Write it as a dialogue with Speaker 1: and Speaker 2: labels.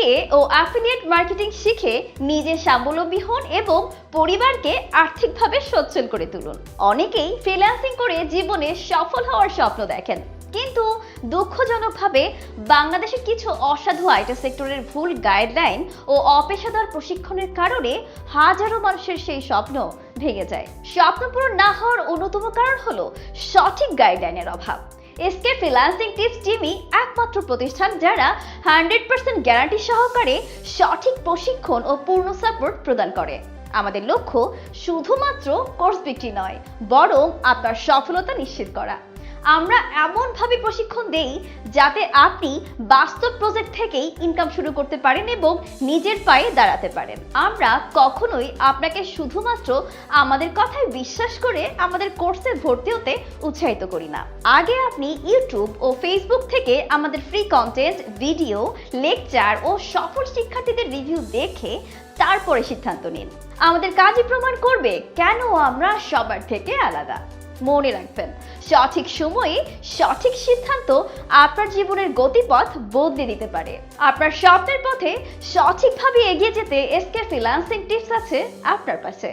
Speaker 1: CPA ও affiliate marketing শিখে নিজে স্বাবলম্বী হন এবং পরিবারকে আর্থিকভাবে সচ্ছল করে তুলুন। অনেকেই ফ্রিল্যান্সিং করে জীবনে সফল হওয়ার স্বপ্ন দেখেন, কিন্তু দুঃখজনকভাবে বাংলাদেশের কিছু অসাধু আইটি সেক্টরের ভুল গাইডলাইন ও অপেশাদার প্রশিক্ষণের কারণে হাজারো মানুষের সেই স্বপ্ন ভেঙে যায়। স্বপ্ন পূরণ না হওয়ার অন্যতম কারণ হলো সঠিক গাইডলাইনের অভাব। এসকে ফ্রিল্যান্সিং টিপস টিমই একমাত্র প্রতিষ্ঠান যারা 100% গ্যারান্টি সহকারে সঠিক প্রশিক্ষণ ও পূর্ণ সাপোর্ট প্রদান করে। আমাদের লক্ষ্য শুধুমাত্র কোর্স বিক্রি নয়, বরং আপনার সফলতা নিশ্চিত করা। আমরা এমনভাবে প্রশিক্ষণ দেই যাতে আপনি বাস্তব প্রজেক্ট থেকেই ইনকাম শুরু করতে পারেন এবং নিজের পায়ে দাঁড়াতে পারেন। আমরা কখনোই আপনাকে শুধুমাত্র আমাদের কথায় বিশ্বাস করে আমাদের কোর্সে ভর্তি হতে উৎসাহিত করি না। আগে আপনি ইউটিউব ও ফেসবুক থেকে আমাদের ফ্রি কন্টেন্ট, ভিডিও, লেকচার ও সফল শিক্ষার্থীদের রিভিউ দেখে তারপরে সিদ্ধান্ত নিন। আমাদের কাজই প্রমাণ করবে কেন আমরা সবার থেকে আলাদা। মনে রাখবেন, সঠিক সময়ে সঠিক সিদ্ধান্ত আপনার জীবনের গতিপথ বদলে দিতে পারে। আপনার স্বপ্নের পথে সঠিকভাবে এগিয়ে যেতে এসকে ফ্রিল্যান্সিং টিপস আছে আপনার পাশে।